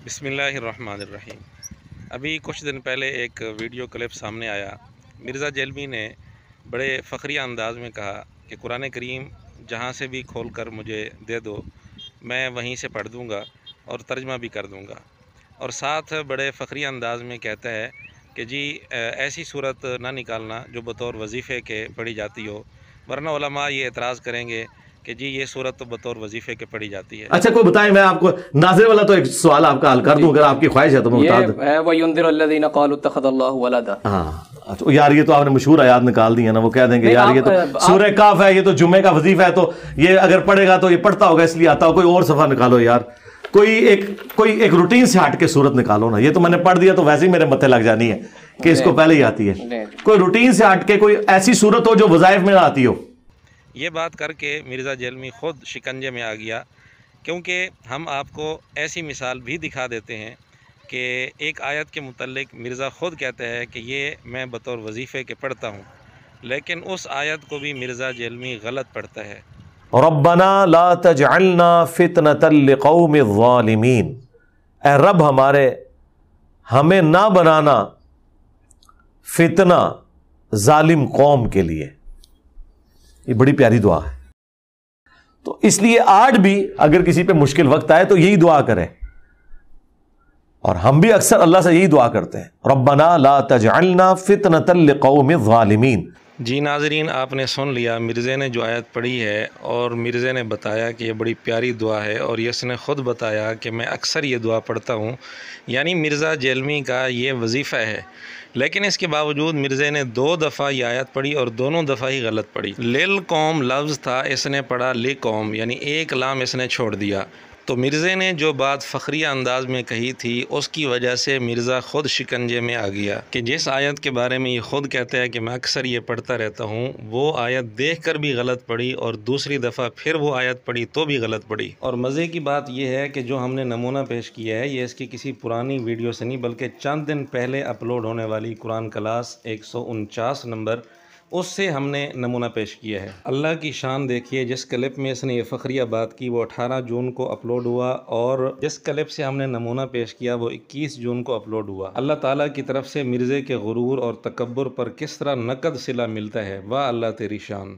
بسم اللہ الرحمن الرحیم۔ ابھی کچھ دن پہلے ایک ویڈیو کلپ سامنے آیا۔ مرزا جیلمی نے بڑے فخریہ انداز میں کہا کہ قرآن کریم جہاں سے بھی کھول کر مجھے دے دو میں وہیں سے پڑھ دوں گا اور ترجمہ بھی کر دوں گا، اور ساتھ بڑے فخریہ انداز میں کہتا ہے کہ جی ایسی صورت نہ نکالنا جو بطور وظیفے کے پڑھی جاتی ہو، ورنہ علماء یہ اعتراض کریں گے کہ جی یہ صورت تو بطور وظیفے کے پڑھی جاتی ہے۔ اچھا کوئی بتائیں، میں آپ کو ناظر والا تو ایک سوال آپ کا حل کر دوں اگر آپ کی خواہش ہے تو میں بتا دوں۔ یہ وَيُنذِرَ الَّذِينَ قَالُوا اتَّخَذَ اللَّهُ وَلَدًا۔ ہاں یار یہ تو آپ نے مشہور آیات نکال دی ہے نا، وہ کہہ دیں گے یار یہ تو سورہ کاف ہے، یہ تو جمعے کا وظیفہ ہے، تو یہ اگر پڑھے گا تو یہ پڑھتا ہوگا اس لیے آتا ہو۔ کوئی اور صفحہ نکالو یار، کوئی ایک روٹین سے ہٹ کے صورت نکالو نا۔ یہ تو میں نے پڑھ دیا تو ویسے ہی میرے متھے لگ جانی ہے کہ اس کو پہلے ہی آتی ہے۔ کوئی روٹین سے ہٹ کے کوئی ایسی صورت ہو جو وظائف میں نہ آتی ہو۔ یہ بات کر کے مرزا جیلمی خود شکنجے میں آ گیا، کیونکہ ہم آپ کو ایسی مثال بھی دکھا دیتے ہیں کہ ایک آیت کے متعلق مرزا خود کہتا ہے کہ یہ میں بطور وظیفے کے پڑھتا ہوں، لیکن اس آیت کو بھی مرزا جیلمی غلط پڑھتا ہے۔ ربنا لا تجعلنا فتنة لقوم الظالمین، اے رب ہمارے ہمیں نہ بنانا فتنہ ظالم قوم کے لیے۔ یہ بڑی پیاری دعا ہے، تو اس لیے آج بھی اگر کسی پہ مشکل وقت آئے تو یہی دعا کریں، اور ہم بھی اکثر اللہ سے یہی دعا کرتے ہیں، ربنا لا تجعلنا فتنة لقوم الظالمین۔ جی ناظرین، آپ نے سن لیا مرزے نے جو آیت پڑھی ہے، اور مرزے نے بتایا کہ یہ بڑی پیاری دعا ہے، اور اس نے خود بتایا کہ میں اکثر یہ دعا پڑھتا ہوں، یعنی مرزا جیلمی کا یہ وظیفہ ہے۔ لیکن اس کے باوجود مرزے نے 2 دفعہ یہ آیت پڑھی اور دونوں دفعہ ہی غلط پڑھی۔ لیل قوم لفظ تھا، اس نے پڑھا لی قوم، یعنی ایک لام اس نے چھوڑ دیا۔ تو مرزے نے جو بات فخریہ انداز میں کہی تھی اس کی وجہ سے مرزا خود شکنجے میں آ گیا کہ جس آیت کے بارے میں یہ خود کہتا ہے کہ میں اکثر یہ پڑھتا رہتا ہوں، وہ آیت دیکھ کر بھی غلط پڑھی، اور دوسری دفعہ پھر وہ آیت پڑھی تو بھی غلط پڑھی۔ اور مزے کی بات یہ ہے کہ جو ہم نے نمونہ پیش کیا ہے یہ اس کی کسی پرانی ویڈیو سے نہیں بلکہ چند دن پہلے اپلوڈ ہونے والی قرآن کلاس 149 نمبر، اس سے ہم نے نمونہ پیش کیا ہے۔ اللہ کی شان دیکھیے، جس کلپ میں اس نے یہ فخریہ بات کی وہ 18 جون کو اپلوڈ ہوا، اور جس کلپ سے ہم نے نمونہ پیش کیا وہ 21 جون کو اپلوڈ ہوا۔ اللہ تعالیٰ کی طرف سے مرزے کے غرور اور تکبر پر کس طرح نقد صلہ ملتا ہے، واہ اللہ تیری شان۔